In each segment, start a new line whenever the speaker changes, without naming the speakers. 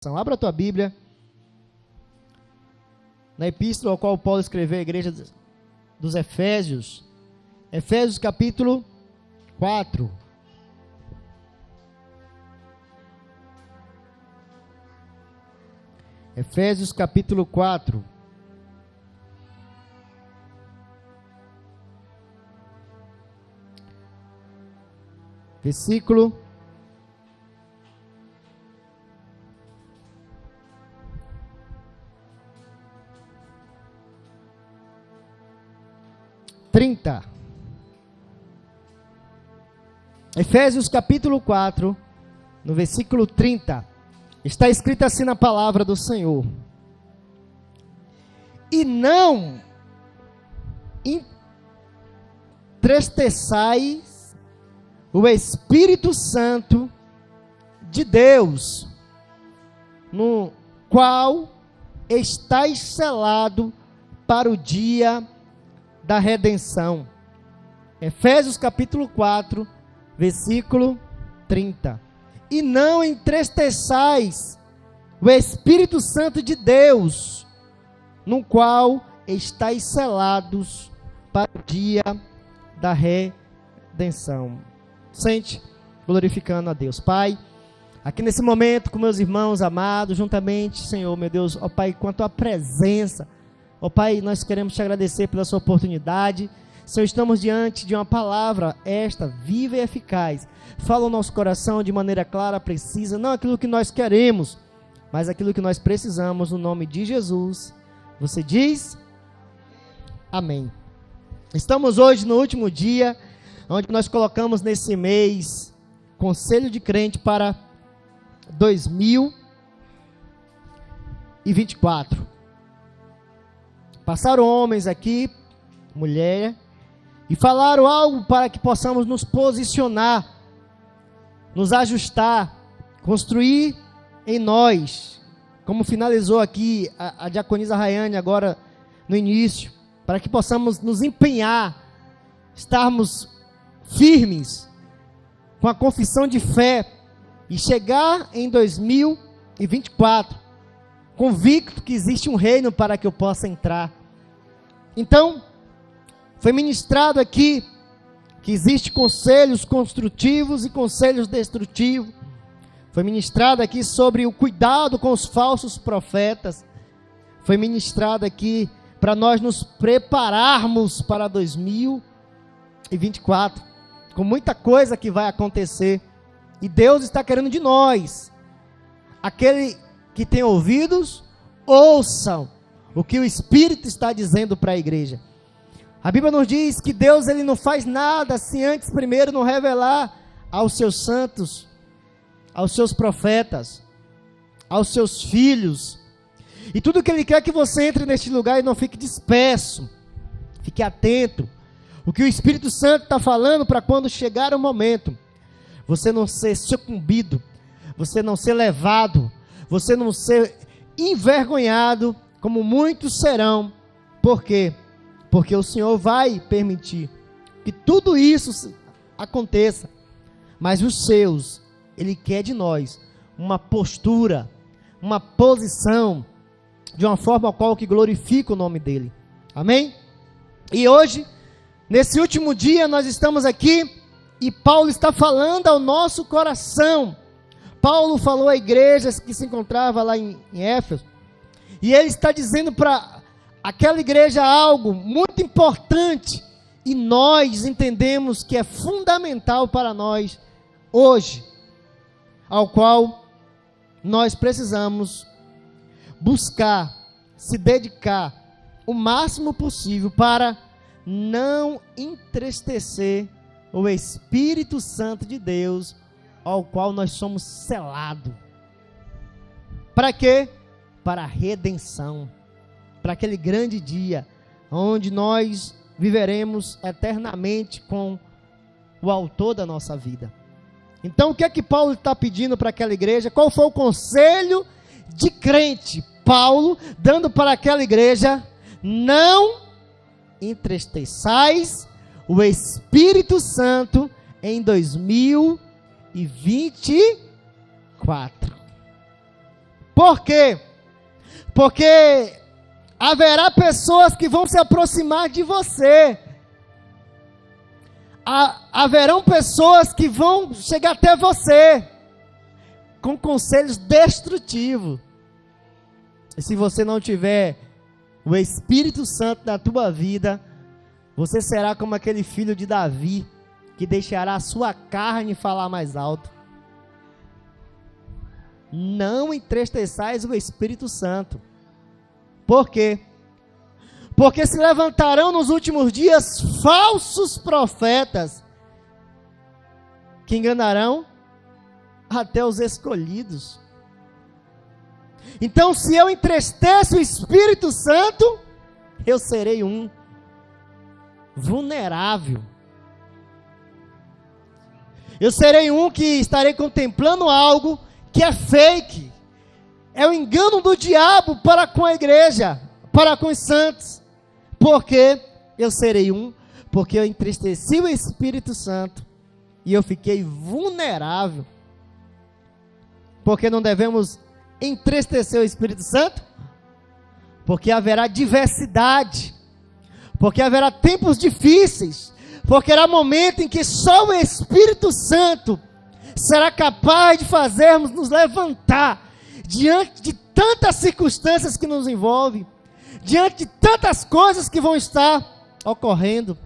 Abra a tua Bíblia na epístola ao qual Paulo escreveu à igreja dos Efésios. Efésios capítulo 4. Efésios capítulo 4. Versículo 30. Efésios capítulo 4, no versículo 30, está escrito assim na palavra do Senhor: e não entristeçais o Espírito Santo de Deus, no qual estáis selado para o dia da redenção. Efésios capítulo 4, versículo 30. E não entristeçais o Espírito Santo de Deus, no qual estáis selados para o dia da redenção. Sente, glorificando a Deus. Pai, aqui nesse momento com meus irmãos amados, juntamente, Senhor, meu Deus, ó Pai, com a tua presença, ó Pai, nós queremos te agradecer pela sua oportunidade. Senhor, estamos diante de uma palavra, esta, viva e eficaz. Fala o nosso coração de maneira clara, precisa, não aquilo que nós queremos, mas aquilo que nós precisamos, no nome de Jesus. Você diz? Amém. Estamos hoje no último dia, onde nós colocamos nesse mês, Conselho de Crente para 2024. Passaram homens aqui, mulher, e falaram algo para que possamos nos posicionar, nos ajustar, construir em nós, como finalizou aqui a diaconisa Rayane agora no início, para que possamos nos empenhar, estarmos firmes, com a confissão de fé, e chegar em 2024, convicto que existe um reino para que eu possa entrar. Então, foi ministrado aqui que existe conselhos construtivos e conselhos destrutivos. Foi ministrado aqui sobre o cuidado com os falsos profetas. Foi ministrado aqui para nós nos prepararmos para 2024, com muita coisa que vai acontecer. E Deus está querendo de nós. Aquele que tem ouvidos, ouçam o que o Espírito está dizendo para a igreja. A Bíblia nos diz que Deus ele não faz nada se antes primeiro não revelar aos seus santos, aos seus profetas, aos seus filhos. E tudo que Ele quer é que você entre neste lugar e não fique disperso. Fique atento. O que o Espírito Santo está falando para quando chegar o momento, você não ser sucumbido, você não ser levado, você não ser envergonhado, como muitos serão. Por quê? Porque o Senhor vai permitir que tudo isso aconteça. Mas os seus, Ele quer de nós uma postura, uma posição, de uma forma a qual que glorifica o nome dEle. Amém? E hoje, nesse último dia, nós estamos aqui e Paulo está falando ao nosso coração. Paulo falou à igreja que se encontrava lá em Éfeso, e ele está dizendo para aquela igreja algo muito importante, e nós entendemos que é fundamental para nós hoje, ao qual nós precisamos buscar, se dedicar o máximo possível para não entristecer o Espírito Santo de Deus, ao qual nós somos selados. Para quê? Para a redenção, para aquele grande dia, onde nós viveremos eternamente com o autor da nossa vida. Então, o que é que Paulo está pedindo para aquela igreja? Qual foi o conselho de crente? Paulo dando para aquela igreja: não entristeçais o Espírito Santo em 2024. Por quê? Porque haverá pessoas que vão se aproximar de você. Haverão pessoas que vão chegar até você com conselhos destrutivos. E se você não tiver o Espírito Santo na tua vida, você será como aquele filho de Davi, que deixará a sua carne falar mais alto. Não entristeçais o Espírito Santo. Por quê? Porque se levantarão nos últimos dias falsos profetas, que enganarão até os escolhidos. Então, se eu entristeço o Espírito Santo, eu serei um vulnerável. Eu serei um que estarei contemplando algo que é fake. É o engano do diabo para com a igreja, para com os santos. Porque eu serei um, porque eu entristeci o Espírito Santo e eu fiquei vulnerável. Porque não devemos entristecer o Espírito Santo? Porque haverá diversidade, porque haverá tempos difíceis, porque haverá momento em que só o Espírito Santo será capaz de fazermos nos levantar diante de tantas circunstâncias que nos envolvem, diante de tantas coisas que vão estar ocorrendo,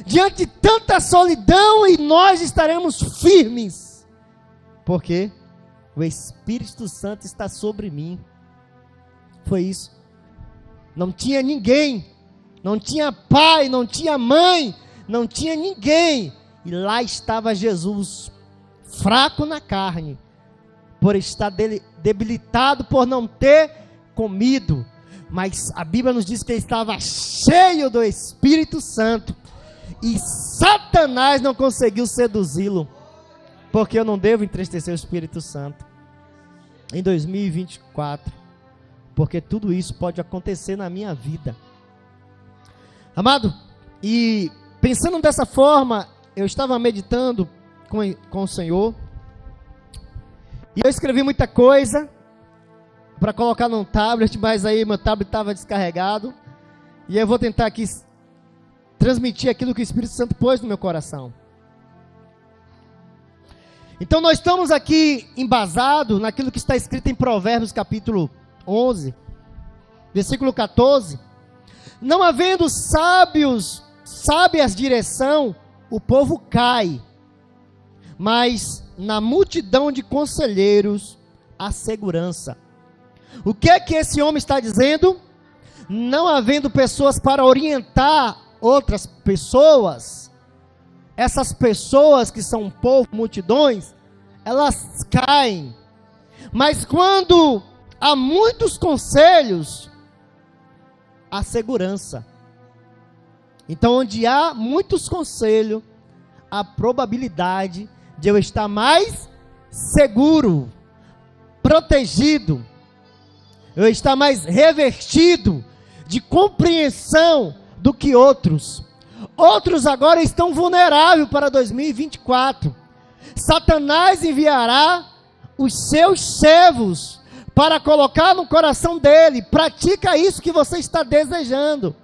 diante de tanta solidão, e nós estaremos firmes, porque o Espírito Santo está sobre mim. Foi isso. Não tinha ninguém, não tinha pai, não tinha mãe, não tinha ninguém, e lá estava Jesus, fraco na carne, por estar debilitado, por não ter comido, mas a Bíblia nos diz que ele estava cheio do Espírito Santo, e Satanás não conseguiu seduzi-lo, porque eu não devo entristecer o Espírito Santo em 2024, porque tudo isso pode acontecer na minha vida, amado. E pensando dessa forma, eu estava meditando com o Senhor, e eu escrevi muita coisa para colocar num tablet, mas aí meu tablet estava descarregado, e eu vou tentar aqui transmitir aquilo que o Espírito Santo pôs no meu coração. Então nós estamos aqui embasados naquilo que está escrito em Provérbios capítulo 11, versículo 14. Não havendo sábias direção, o povo cai, mas na multidão de conselheiros há segurança. O que é que esse homem está dizendo? Não havendo pessoas para orientar outras pessoas, essas pessoas que são um povo, multidões, elas caem. Mas quando há muitos conselhos, há segurança. Então, onde há muitos conselhos, há probabilidade de eu estar mais seguro, protegido, eu estar mais revestido de compreensão do que outros. Outros agora estão vulneráveis para 2024. Satanás enviará os seus servos para colocar no coração dele: pratica isso que você está desejando,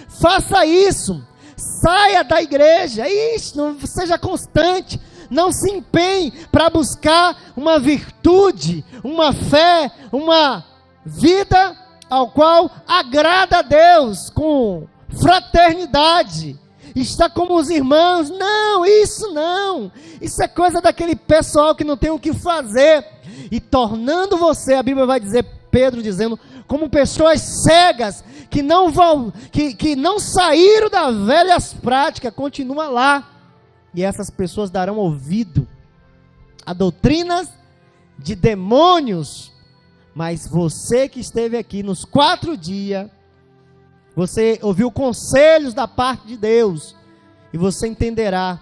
faça isso, saia da igreja, isso, não seja constante, não se empenhe para buscar uma virtude, uma fé, uma vida ao qual agrada a Deus, com fraternidade, está como os irmãos. Não, isso é coisa daquele pessoal que não tem o que fazer, e tornando você, a Bíblia vai dizer, Pedro dizendo, como pessoas cegas, que não saíram das velhas práticas, continua lá, e essas pessoas darão ouvido a doutrinas de demônios. Mas você que esteve aqui nos 4 dias, você ouviu conselhos da parte de Deus, e você entenderá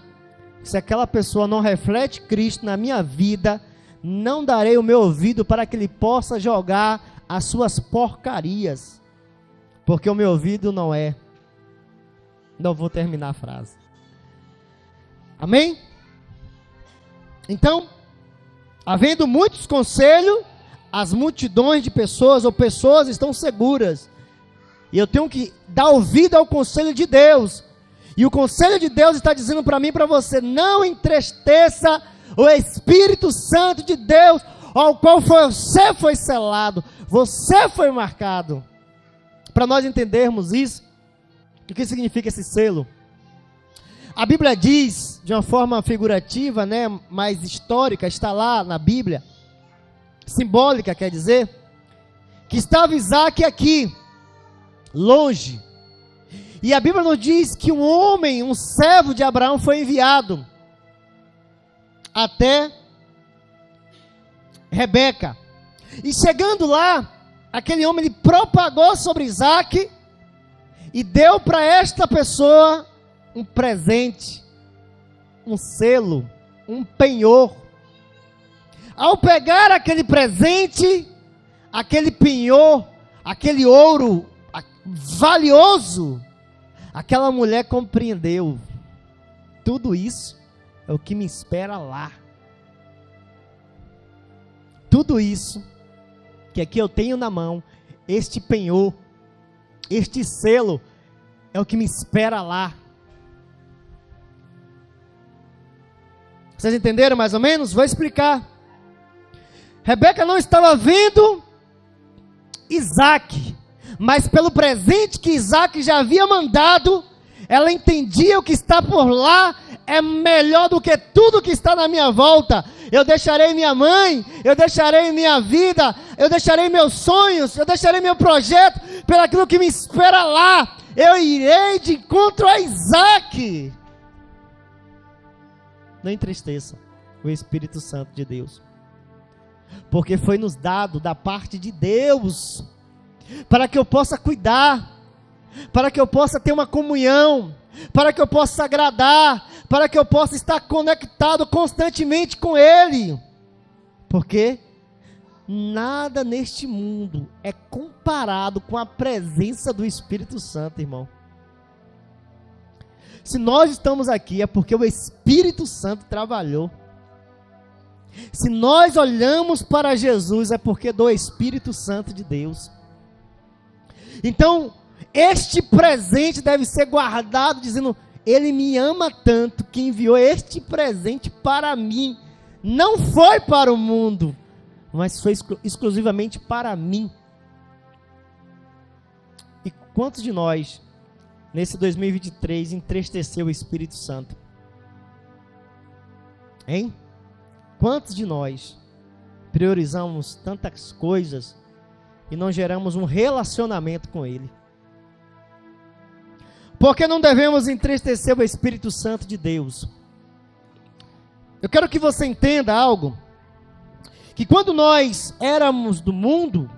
que se aquela pessoa não reflete Cristo na minha vida, não darei o meu ouvido para que ele possa jogar as suas porcarias, porque o meu ouvido não é. Não vou terminar a frase. Amém? Então, havendo muitos conselhos, as multidões de pessoas, ou pessoas estão seguras. E eu tenho que dar ouvido ao conselho de Deus. E o conselho de Deus está dizendo para mim e para você: não entristeça o Espírito Santo de Deus, ao qual você foi selado, você foi marcado. Para nós entendermos isso, o que significa esse selo? A Bíblia diz, de uma forma figurativa, né, mais histórica, está lá na Bíblia, simbólica, quer dizer, que estava Isaac aqui, longe. E a Bíblia nos diz que um homem, um servo de Abraão, foi enviado até Rebeca. E chegando lá, aquele homem ele propagou sobre Isaac e deu para esta pessoa um presente, um selo, um penhor. Ao pegar aquele presente, aquele penhor, aquele ouro valioso, aquela mulher compreendeu: tudo isso é o que me espera lá. Tudo isso que aqui eu tenho na mão, este penhor, este selo, é o que me espera lá. Vocês entenderam mais ou menos? Vou explicar. Rebeca não estava vendo Isaac, mas pelo presente que Isaac já havia mandado, ela entendia o que está por lá é melhor do que tudo que está na minha volta. Eu deixarei minha mãe, eu deixarei minha vida, eu deixarei meus sonhos, eu deixarei meu projeto, pelo aquilo que me espera lá. Eu irei de encontro a Isaac. Não entristeça o Espírito Santo de Deus, porque foi nos dado da parte de Deus, para que eu possa cuidar, para que eu possa ter uma comunhão, para que eu possa agradar, para que eu possa estar conectado constantemente com Ele, porque nada neste mundo é comparado com a presença do Espírito Santo, irmão. Se nós estamos aqui é porque o Espírito Santo trabalhou. Se nós olhamos para Jesus é porque do Espírito Santo de Deus. Então, este presente deve ser guardado, dizendo: Ele me ama tanto que enviou este presente para mim. Não foi para o mundo, mas foi exclusivamente para mim. E quantos de nós, nesse 2023, entristeceu o Espírito Santo? Hein? Quantos de nós priorizamos tantas coisas e não geramos um relacionamento com Ele? Porque não devemos entristecer o Espírito Santo de Deus. Eu quero que você entenda algo, que quando nós éramos do mundo,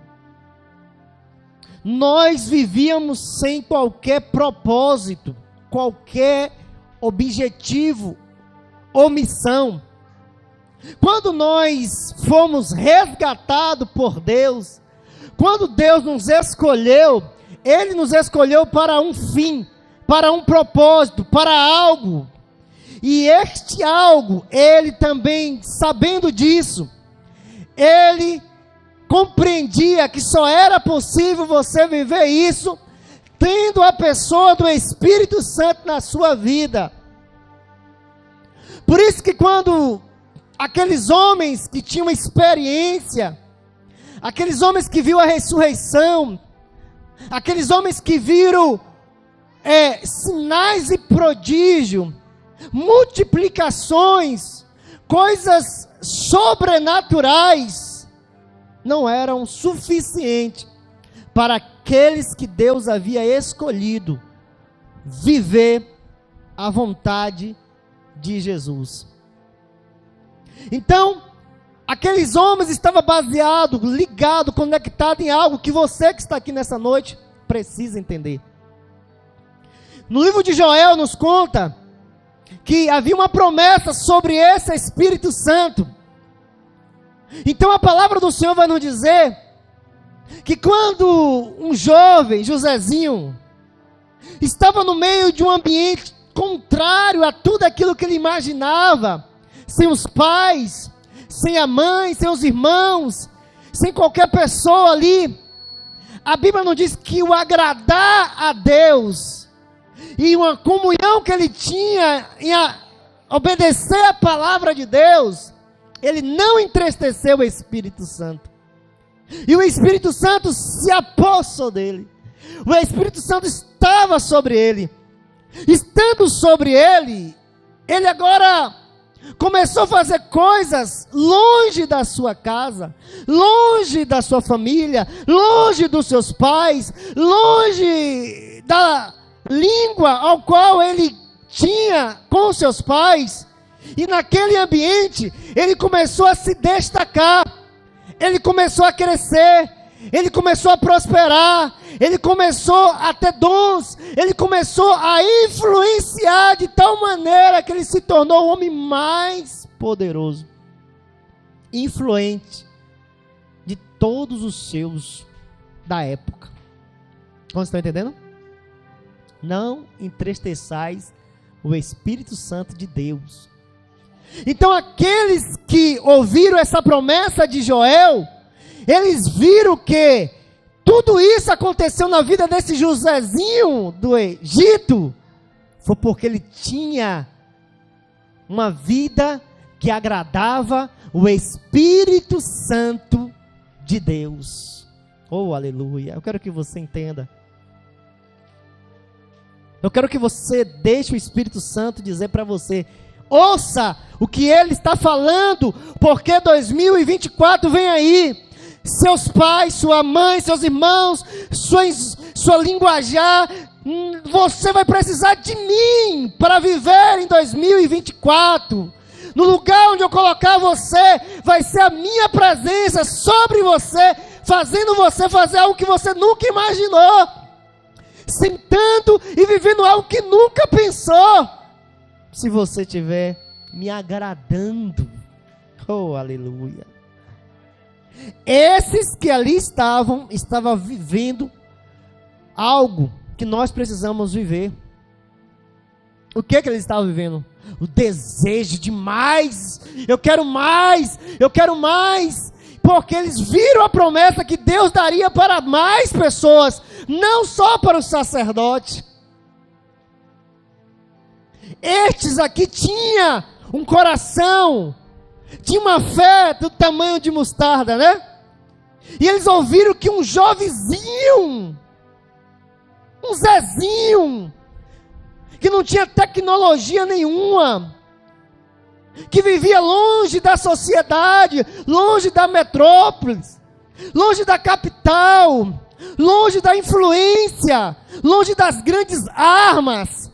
nós vivíamos sem qualquer propósito, qualquer objetivo ou missão. Quando nós fomos resgatados por Deus, quando Deus nos escolheu, Ele nos escolheu para um fim, para um propósito, para algo. E este algo, Ele também, sabendo disso, Ele compreendia que só era possível você viver isso tendo a pessoa do Espírito Santo na sua vida. Por isso que quando aqueles homens que tinham experiência, aqueles homens que viram a ressurreição, aqueles homens que viram sinais e prodígio, multiplicações, coisas sobrenaturais, não eram suficientes para aqueles que Deus havia escolhido viver a vontade de Jesus. Então, aqueles homens estavam baseados, ligados, conectados em algo que você que está aqui nessa noite precisa entender. No livro de Joel nos conta que havia uma promessa sobre esse Espírito Santo. Então a palavra do Senhor vai nos dizer que quando um jovem, Josézinho, estava no meio de um ambiente contrário a tudo aquilo que ele imaginava, sem os pais, sem a mãe, sem os irmãos, sem qualquer pessoa ali. A Bíblia não diz que o agradar a Deus e uma comunhão que ele tinha em obedecer a palavra de Deus, ele não entristeceu o Espírito Santo. E o Espírito Santo se apossou dele. O Espírito Santo estava sobre ele. Estando sobre ele, ele agora começou a fazer coisas longe da sua casa, longe da sua família, longe dos seus pais, longe da língua ao qual ele tinha com seus pais. E naquele ambiente, ele começou a se destacar, ele começou a crescer, ele começou a prosperar, ele começou a ter dons, ele começou a influenciar de tal maneira que ele se tornou o homem mais poderoso, influente de todos os seus da época. Vocês estão entendendo? Não entristeçais o Espírito Santo de Deus. Então aqueles que ouviram essa promessa de Joel, eles viram que tudo isso aconteceu na vida desse Josézinho do Egito, foi porque ele tinha uma vida que agradava o Espírito Santo de Deus. Oh, aleluia! Eu quero que você entenda. Eu quero que você deixe o Espírito Santo dizer para você: ouça o que ele está falando, porque 2024 vem aí. Seus pais, sua mãe, seus irmãos, sua linguajar, você vai precisar de mim para viver em 2024. No lugar onde eu colocar você, vai ser a minha presença sobre você, fazendo você fazer algo que você nunca imaginou, sentando e vivendo algo que nunca pensou, se você estiver me agradando. Oh, aleluia! Esses que ali estavam vivendo algo que nós precisamos viver. O que eles estavam vivendo? O desejo de mais. Eu quero mais, eu quero mais. Porque eles viram a promessa que Deus daria para mais pessoas, não só para o sacerdote. Estes aqui tinham um coração, tinha uma fé do tamanho de mostarda, né? E eles ouviram que um jovenzinho, um Zezinho, que não tinha tecnologia nenhuma, que vivia longe da sociedade, longe da metrópole, longe da capital, longe da influência, longe das grandes armas,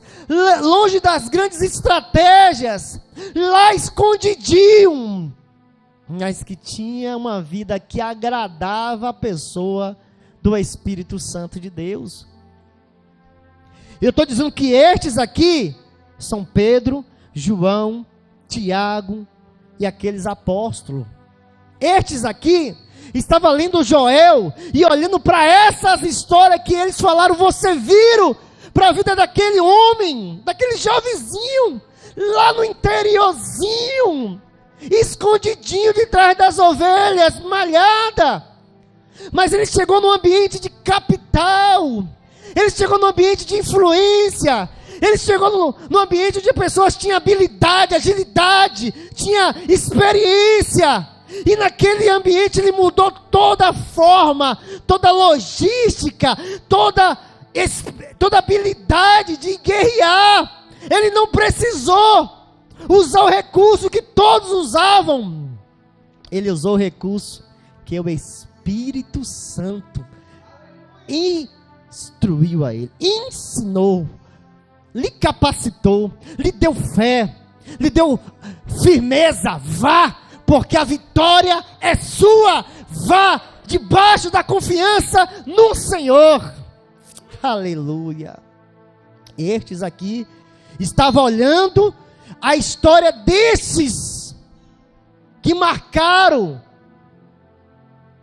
longe das grandes estratégias, lá escondidinho, mas que tinha uma vida que agradava a pessoa do Espírito Santo de Deus. Eu estou dizendo que estes aqui são Pedro, João, Tiago e aqueles apóstolos. Estes aqui estavam lendo Joel e olhando para essas histórias que eles falaram, você viram para a vida daquele homem, daquele jovenzinho, lá no interiorzinho, escondidinho de trás das ovelhas, malhada. Mas ele chegou num ambiente de capital, ele chegou num ambiente de influência, ele chegou num ambiente onde pessoas tinham habilidade, agilidade, tinha experiência. E naquele ambiente ele mudou toda a forma, toda a logística, toda habilidade de guerrear. Ele não precisou usar o recurso que todos usavam. Ele usou o recurso que o Espírito Santo instruiu a ele, ensinou, lhe capacitou, lhe deu fé, lhe deu firmeza. Vá, porque a vitória é sua. Vá debaixo da confiança no Senhor. Aleluia. Estes aqui estavam olhando a história desses que marcaram,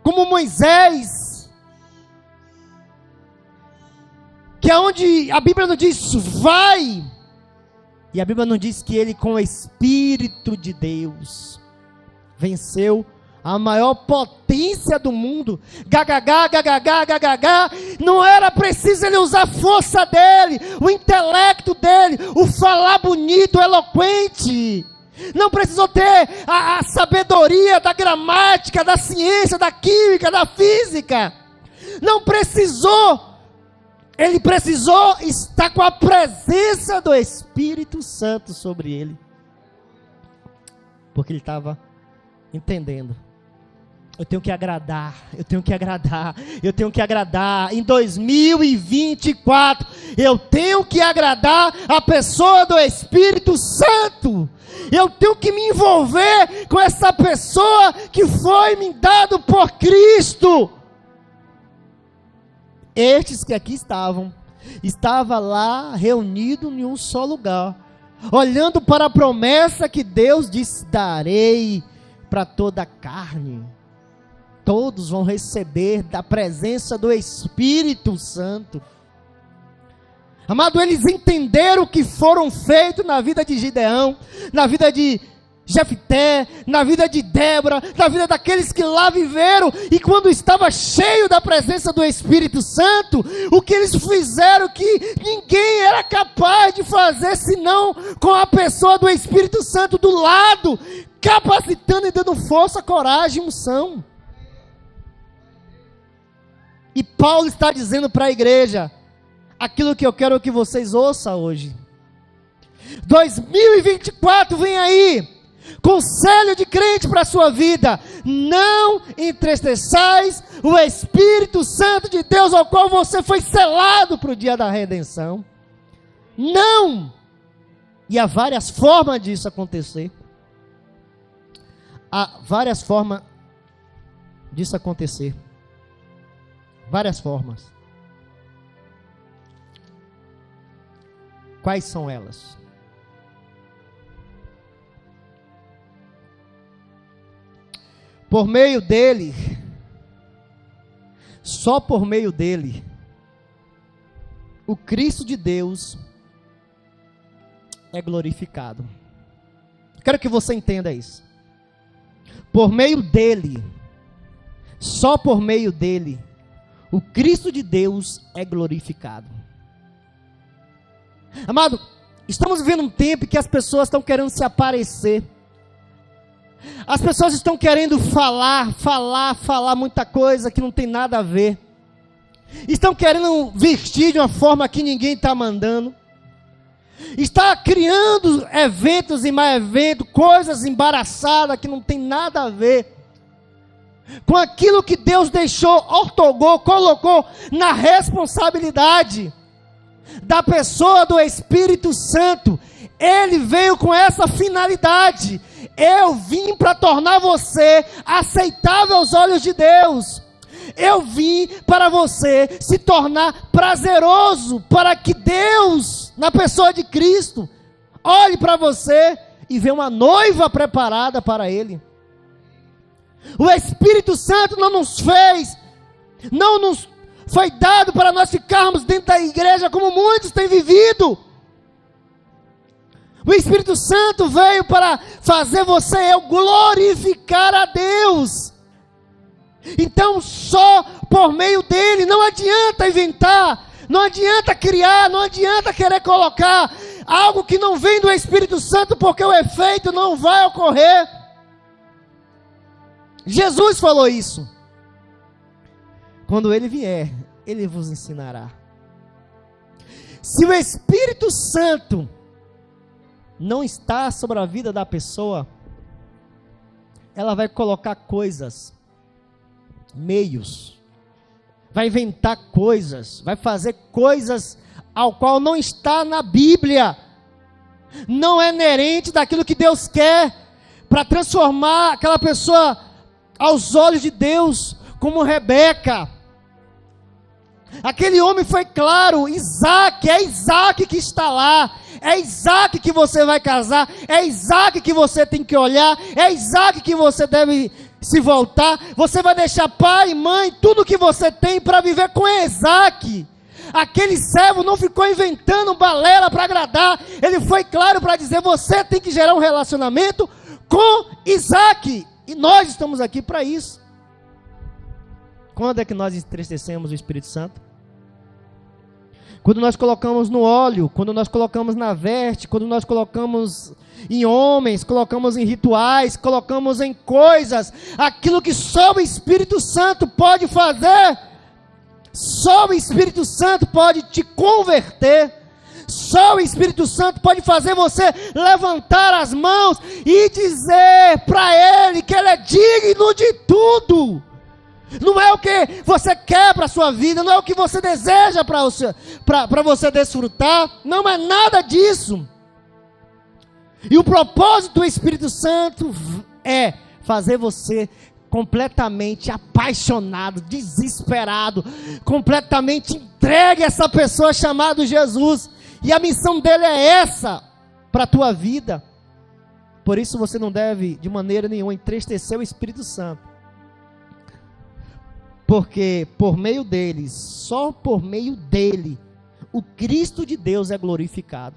como Moisés, que é onde a Bíblia não diz vai, e a Bíblia não diz que ele com o Espírito de Deus venceu a maior potência do mundo, gagagá, gagagá, gagagá, não era preciso ele usar a força dele, o intelecto dele, o falar bonito, eloquente, não precisou ter a sabedoria da gramática, da ciência, da química, da física, não precisou, ele precisou estar com a presença do Espírito Santo sobre ele, porque ele estava entendendo. Eu tenho que agradar, eu tenho que agradar, eu tenho que agradar. Em 2024, eu tenho que agradar a pessoa do Espírito Santo. Eu tenho que me envolver com essa pessoa que foi me dado por Cristo. Estes que aqui estavam lá reunidos em um só lugar, olhando para a promessa que Deus disse: darei para toda a carne. Todos vão receber da presença do Espírito Santo. Amado, eles entenderam o que foram feitos na vida de Gideão, na vida de Jefté, na vida de Débora, na vida daqueles que lá viveram, e quando estava cheio da presença do Espírito Santo, o que eles fizeram que ninguém era capaz de fazer, senão com a pessoa do Espírito Santo do lado, capacitando e dando força, coragem e unção. E Paulo está dizendo para a igreja aquilo que eu quero que vocês ouçam hoje. 2024 vem aí, conselho de crente para a sua vida: não entristeçais o Espírito Santo de Deus, ao qual você foi selado para o dia da redenção. Não! E há várias formas disso acontecer. Há várias formas disso acontecer. Várias formas. Quais são elas? Por meio dele, só por meio dele, o Cristo de Deus é glorificado. Quero que você entenda isso. Por meio dele, só por meio dele, o Cristo de Deus é glorificado. Amado, estamos vivendo um tempo que as pessoas estão querendo se aparecer. As pessoas estão querendo falar muita coisa que não tem nada a ver. Estão querendo vestir de uma forma que ninguém está mandando. Está criando eventos e mais eventos, coisas embaraçadas que não tem nada a ver com aquilo que Deus deixou, ortogou, colocou na responsabilidade da pessoa do Espírito Santo. Ele veio com essa finalidade: eu vim para tornar você aceitável aos olhos de Deus. Eu vim para você se tornar prazeroso, para que Deus, na pessoa de Cristo, olhe para você e vê uma noiva preparada para Ele. O Espírito Santo não nos foi dado para nós ficarmos dentro da igreja como muitos têm vivido. O Espírito Santo veio para fazer você e eu glorificar a Deus. Então só por meio dele, não adianta inventar, não adianta criar, não adianta querer colocar algo que não vem do Espírito Santo, porque o efeito não vai ocorrer. Jesus falou isso: quando ele vier, ele vos ensinará. Se o Espírito Santo não está sobre a vida da pessoa, ela vai colocar coisas, meios, vai inventar coisas, vai fazer coisas ao qual não está na Bíblia, não é inerente daquilo que Deus quer, para transformar aquela pessoa aos olhos de Deus, como Rebeca. Aquele homem foi claro: Isaac, é Isaac que está lá, é Isaac que você vai casar, é Isaac que você tem que olhar, é Isaac que você deve se voltar, você vai deixar pai, mãe, tudo que você tem para viver com Isaac. Aquele servo não ficou inventando balela para agradar, ele foi claro para dizer: você tem que gerar um relacionamento com Isaac. E nós estamos aqui para isso. Quando é que nós entristecemos o Espírito Santo? Quando nós colocamos no óleo, quando nós colocamos na veste, quando nós colocamos em homens, colocamos em rituais, colocamos em coisas, aquilo que só o Espírito Santo pode fazer, só o Espírito Santo pode te converter, só o Espírito Santo pode fazer você levantar as mãos e dizer para Ele que Ele é digno de tudo. Não é o que você quer para a sua vida, não é o que você deseja para você desfrutar, não é nada disso. E o propósito do Espírito Santo é fazer você completamente apaixonado, desesperado, completamente entregue a essa pessoa chamada Jesus. E a missão dele é essa para a tua vida. Por isso você não deve de maneira nenhuma entristecer o Espírito Santo. Porque por meio dele, só por meio dele, o Cristo de Deus é glorificado.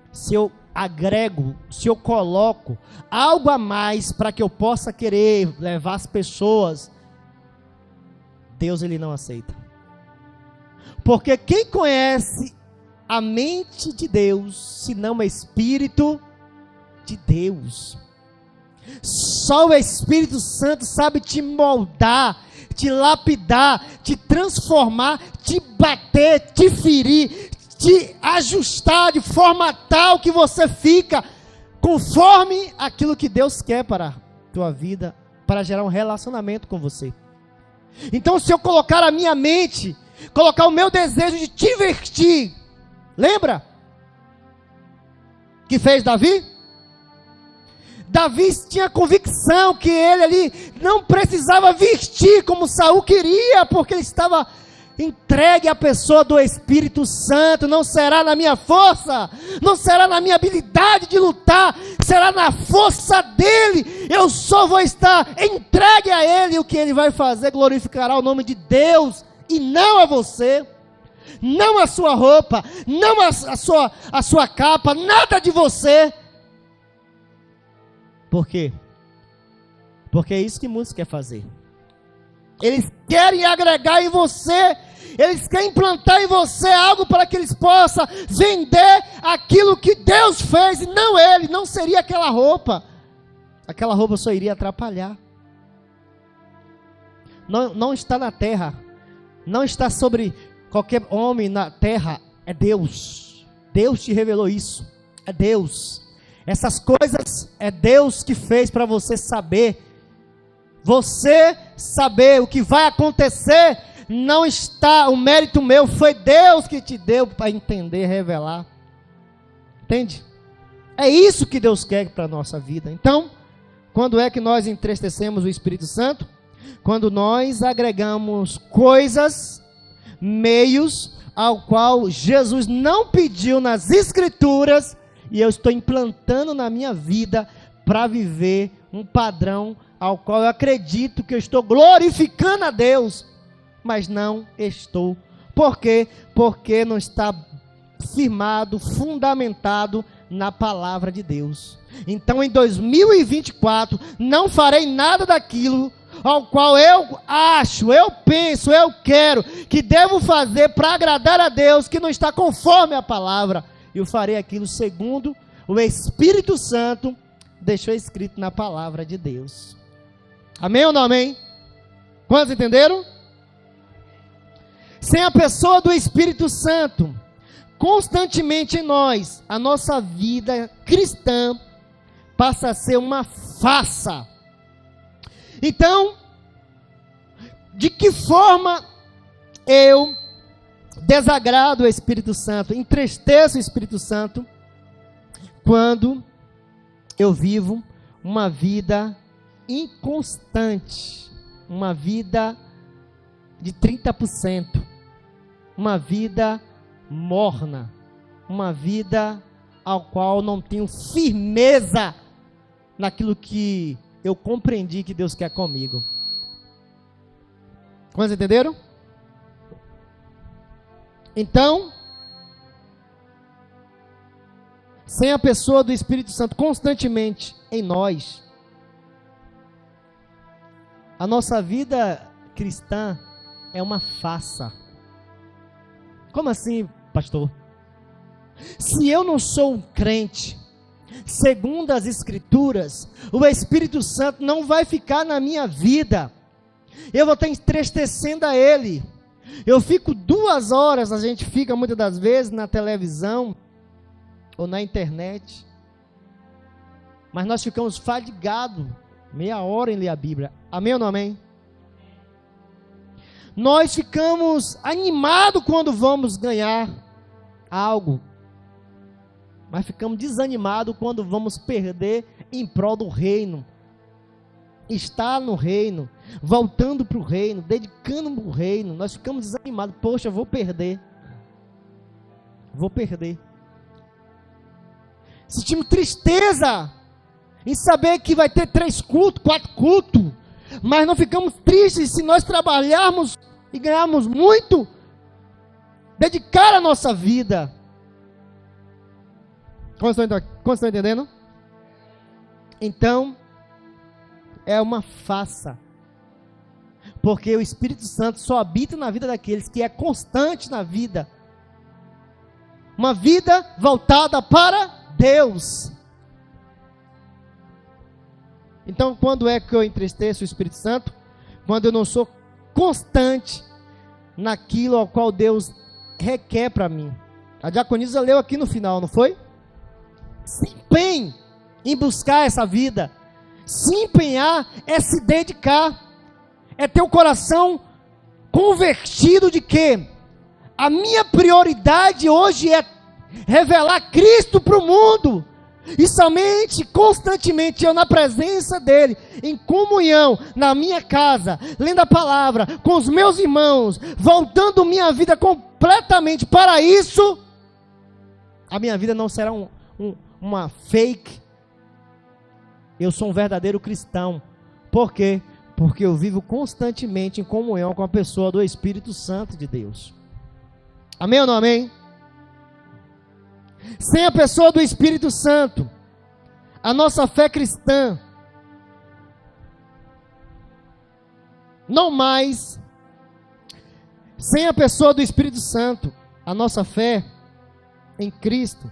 Se eu agrego, se eu coloco algo a mais para que eu possa querer levar as pessoas, Deus ele não aceita. Porque quem conhece a mente de Deus, se não é Espírito de Deus? Só o Espírito Santo sabe te moldar, te lapidar, te transformar, te bater, te ferir, te ajustar de forma tal que você fica conforme aquilo que Deus quer para a tua vida, para gerar um relacionamento com você. Então, se eu colocar a minha mente, colocar o meu desejo de te divertir, lembra que fez Davi? Davi tinha convicção que ele ali não precisava vestir como Saul queria, porque ele estava entregue à pessoa do Espírito Santo. Não será na minha força, não será na minha habilidade de lutar, será na força dele. Eu só vou estar entregue a ele, e o que ele vai fazer glorificará o nome de Deus, e não a você, não a sua roupa, não a sua capa, nada de você. Por quê? Porque é isso que muitos querem fazer. Eles querem agregar em você, eles querem implantar em você algo para que eles possam vender aquilo que Deus fez, e não ele, não seria aquela roupa. Aquela roupa só iria atrapalhar. Não está na terra, não está sobre qualquer homem na terra, é Deus. Deus te revelou isso, é Deus. Essas coisas é Deus que fez para você saber. Você saber o que vai acontecer, não está, o mérito meu, foi Deus que te deu para entender, revelar. Entende? É isso que Deus quer para a nossa vida. Então, quando é que nós entristecemos o Espírito Santo? Quando nós agregamos coisas, meios, ao qual Jesus não pediu nas Escrituras, e eu estou implantando na minha vida para viver um padrão ao qual eu acredito que eu estou glorificando a Deus, mas não estou. Por quê? Porque não está firmado, fundamentado na palavra de Deus. Então em 2024 não farei nada daquilo ao qual eu acho, eu penso, eu quero que devo fazer para agradar a Deus, que não está conforme a palavra. Eu farei aquilo segundo o Espírito Santo deixou escrito na palavra de Deus. Amém ou não amém? Quantos entenderam? Sem a pessoa do Espírito Santo constantemente em nós, a nossa vida cristã passa a ser uma farsa. Então, de que forma eu desagrado o Espírito Santo, entristeço o Espírito Santo, quando eu vivo uma vida inconstante, uma vida de 30%, uma vida morna, uma vida ao qual não tenho firmeza naquilo que eu compreendi que Deus quer comigo. Quantos entenderam? Então, sem a pessoa do Espírito Santo constantemente em nós, A nossa vida cristã é uma farsa. Como assim, pastor? Se eu não sou um crente, segundo as Escrituras, o Espírito Santo não vai ficar na minha vida. Eu vou estar entristecendo a Ele. Eu fico 2 horas, a gente fica muitas das vezes na televisão ou na internet, mas nós ficamos fadigados, meia hora em ler a Bíblia. Amém ou não amém? Nós ficamos animados quando vamos ganhar algo, mas ficamos desanimados quando vamos perder em prol do reino. Estar no reino, voltando para o reino, dedicando para o reino, nós ficamos desanimados. Poxa, vou perder. Sentimos tristeza em saber que vai ter 3 cultos, 4 cultos, mas não ficamos tristes se nós trabalharmos e ganharmos muito, dedicar a nossa vida. Como estão entendendo? Então, é uma farsa, porque o Espírito Santo só habita na vida daqueles que é constante na vida, uma vida voltada para Deus. Então, quando é que eu entristeço o Espírito Santo? Quando eu não sou constante naquilo ao qual Deus requer para mim. A diaconisa leu aqui no final, não foi? Se empenhe em buscar essa vida. Se empenhar é se dedicar, é ter o coração convertido de que a minha prioridade hoje é revelar Cristo para o mundo, e somente, constantemente, eu na presença dEle, em comunhão, na minha casa, lendo a palavra, com os meus irmãos, voltando minha vida completamente para isso, a minha vida não será uma fake. Eu sou um verdadeiro cristão. Por quê? Porque eu vivo constantemente em comunhão com a pessoa do Espírito Santo de Deus. Amém ou não amém? Sem a pessoa do Espírito Santo, a nossa fé cristã não mais. Sem a pessoa do Espírito Santo, a nossa fé em Cristo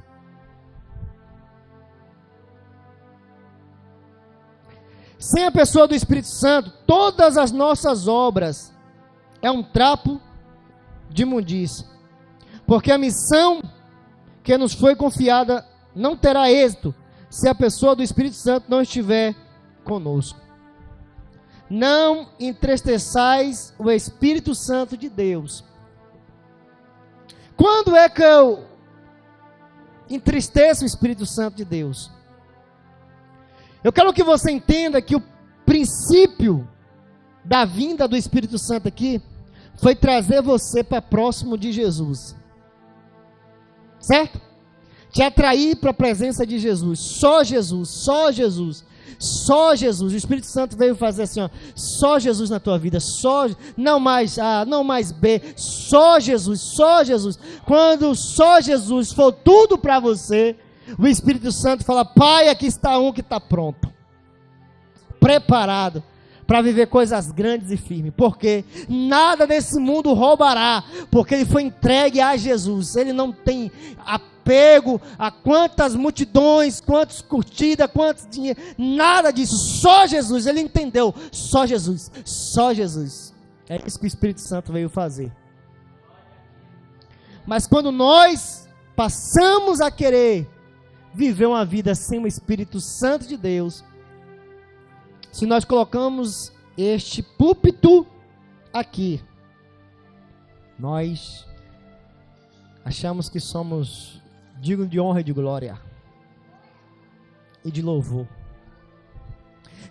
sem a pessoa do Espírito Santo, todas as nossas obras é um trapo de imundícia, porque a missão que nos foi confiada não terá êxito se a pessoa do Espírito Santo não estiver conosco. Não entristeçais o Espírito Santo de Deus. Quando é que eu entristeço o Espírito Santo de Deus? Eu quero que você entenda que o princípio da vinda do Espírito Santo aqui foi trazer você para próximo de Jesus, certo? Te atrair para a presença de Jesus. Só Jesus, só Jesus, só Jesus. O Espírito Santo veio fazer assim, ó, só Jesus na tua vida, só, não mais A, não mais B, só Jesus, só Jesus. Quando só Jesus for tudo para você, o Espírito Santo fala: Pai, aqui está um que está pronto, preparado para viver coisas grandes e firmes, porque nada desse mundo roubará, porque ele foi entregue a Jesus. Ele não tem apego a quantas multidões, quantas curtidas, quantos dinheiro, nada disso, só Jesus. Ele entendeu, só Jesus, só Jesus. É isso que o Espírito Santo veio fazer. Mas quando nós passamos a querer viver uma vida sem o Espírito Santo de Deus, se nós colocamos este púlpito aqui, nós achamos que somos dignos de honra e de glória e de louvor.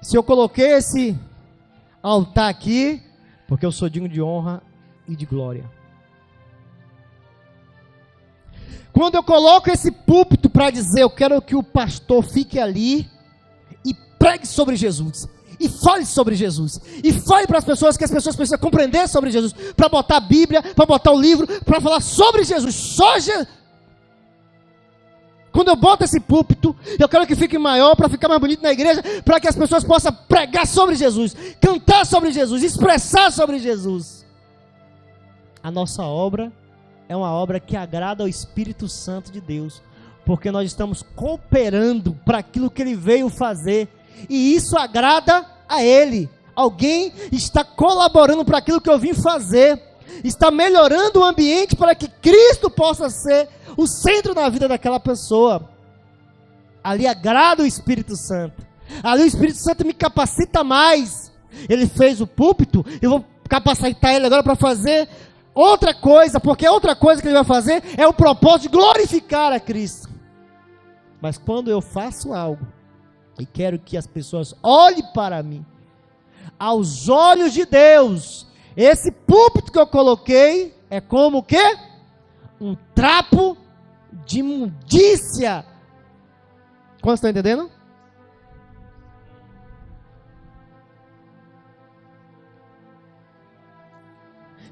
Se eu coloquei esse altar aqui, porque eu sou digno de honra e de glória. Quando eu coloco esse púlpito para dizer, eu quero que o pastor fique ali e pregue sobre Jesus, e fale sobre Jesus, e fale para as pessoas que as pessoas precisam compreender sobre Jesus, para botar a Bíblia, para botar o livro, para falar sobre Jesus, só Jesus. Quando eu boto esse púlpito, eu quero que fique maior, para ficar mais bonito na igreja, para que as pessoas possam pregar sobre Jesus, cantar sobre Jesus, expressar sobre Jesus. A nossa obra é uma obra que agrada ao Espírito Santo de Deus, porque nós estamos cooperando para aquilo que Ele veio fazer, e isso agrada a Ele. Alguém está colaborando para aquilo que eu vim fazer, está melhorando o ambiente para que Cristo possa ser o centro da vida daquela pessoa. Ali agrada o Espírito Santo. Ali o Espírito Santo me capacita mais. Ele fez o púlpito, eu vou capacitar ele agora para fazer outra coisa, porque a outra coisa que ele vai fazer é o propósito de glorificar a Cristo. Mas quando eu faço algo e quero que as pessoas olhem para mim, aos olhos de Deus, esse púlpito que eu coloquei é como o quê? Um trapo de imundícia. Quantos estão entendendo?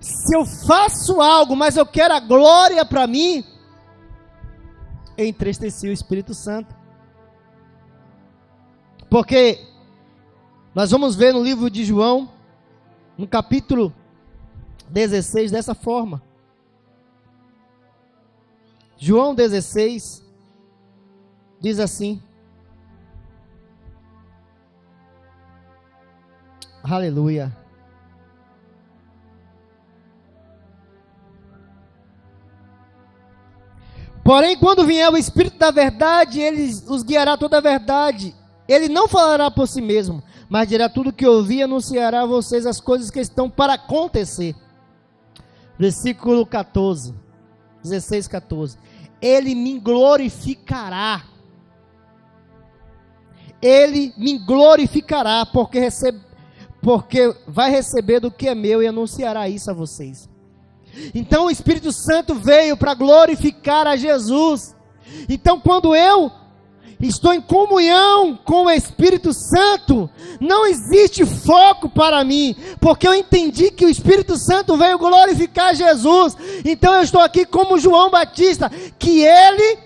Se eu faço algo, mas eu quero a glória para mim, eu entristeci o Espírito Santo. Porque nós vamos ver no livro de João, no capítulo 16, dessa forma. João 16 diz assim: aleluia. Porém, quando vier o Espírito da verdade, ele os guiará toda a verdade. Ele não falará por si mesmo, mas dirá tudo o que ouvir e anunciará a vocês as coisas que estão para acontecer. Versículo 14, 16, 14. Ele me glorificará. Ele me glorificará, porque vai receber do que é meu e anunciará isso a vocês. Então o Espírito Santo veio para glorificar a Jesus. Então quando eu estou em comunhão com o Espírito Santo, não existe foco para mim, porque eu entendi que o Espírito Santo veio glorificar Jesus. Então eu estou aqui como João Batista, que ele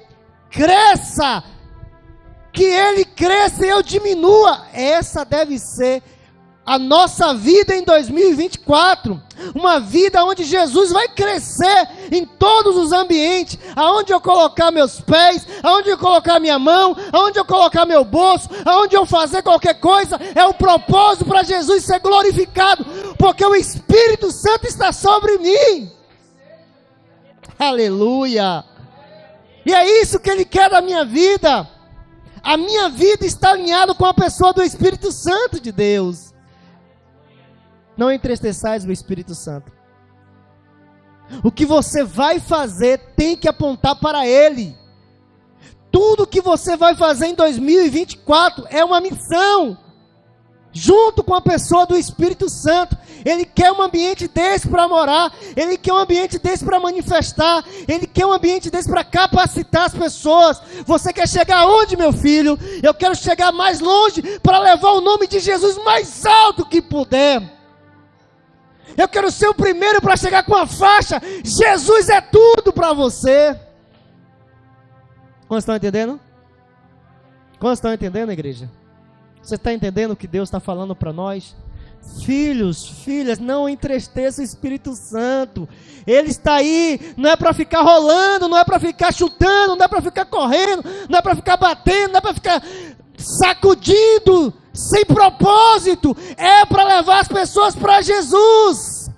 cresça e eu diminua. Essa deve ser a nossa vida em 2024, uma vida onde Jesus vai crescer em todos os ambientes, aonde eu colocar meus pés, aonde eu colocar minha mão, aonde eu colocar meu bolso, aonde eu fazer qualquer coisa, é o propósito para Jesus ser glorificado, porque o Espírito Santo está sobre mim. Aleluia! E é isso que Ele quer da minha vida. A minha vida está alinhada com a pessoa do Espírito Santo de Deus. Não entristeçais o Espírito Santo. O que você vai fazer tem que apontar para Ele. Tudo que você vai fazer em 2024 é uma missão, junto com a pessoa do Espírito Santo. Ele quer um ambiente desse para morar, Ele quer um ambiente desse para manifestar, Ele quer um ambiente desse para capacitar as pessoas. Você quer chegar aonde, meu filho? Eu quero chegar mais longe, para levar o nome de Jesus mais alto que puder. Eu quero ser o primeiro para chegar com a faixa: Jesus é tudo para você. Quantos estão entendendo? Quantos estão entendendo, igreja? Você está entendendo o que Deus está falando para nós? Filhos, filhas, não entristeça o Espírito Santo. Ele está aí, não é para ficar rolando, não é para ficar chutando, não é para ficar correndo, não é para ficar batendo, não é para ficar sacudindo sem propósito. É para levar as pessoas para Jesus.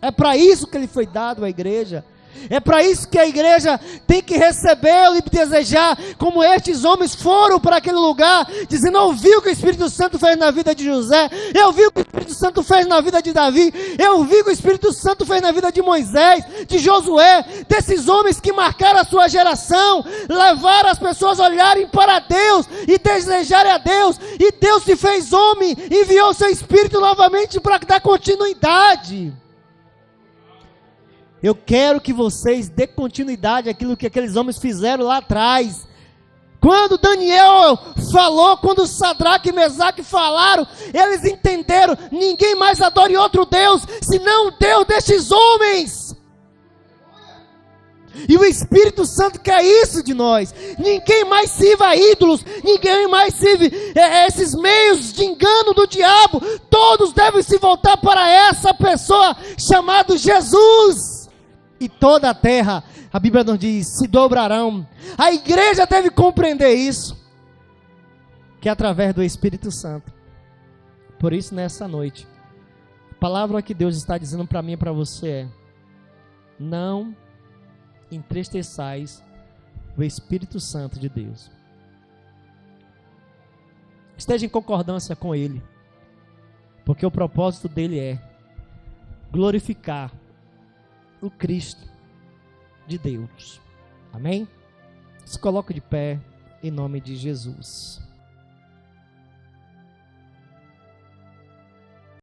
É para isso que Ele foi dado à igreja. É para isso que a igreja tem que recebê-lo e desejar, como estes homens foram para aquele lugar, dizendo: eu vi o que o Espírito Santo fez na vida de José, eu vi o que o Espírito Santo fez na vida de Davi, eu vi o que o Espírito Santo fez na vida de Moisés, de Josué, desses homens que marcaram a sua geração, levaram as pessoas a olharem para Deus e desejarem a Deus, e Deus se fez homem, enviou o seu Espírito novamente para dar continuidade. Eu quero que vocês dêem continuidade àquilo que aqueles homens fizeram lá atrás. Quando Daniel falou, quando Sadraque e Mesaque falaram, eles entenderam: ninguém mais adore outro Deus, senão o Deus destes homens. E o Espírito Santo quer isso de nós. Ninguém mais sirva a ídolos, ninguém mais sirva esses meios de engano do diabo. Todos devem se voltar para essa pessoa chamada Jesus. E toda a terra, a Bíblia nos diz, se dobrarão. A igreja deve compreender isso, que é através do Espírito Santo. Por isso, nessa noite, a palavra que Deus está dizendo para mim e para você é: não entristeçais o Espírito Santo de Deus. Esteja em concordância com Ele, porque o propósito dele é glorificar o Cristo de Deus. Amém? Se coloque de pé em nome de Jesus.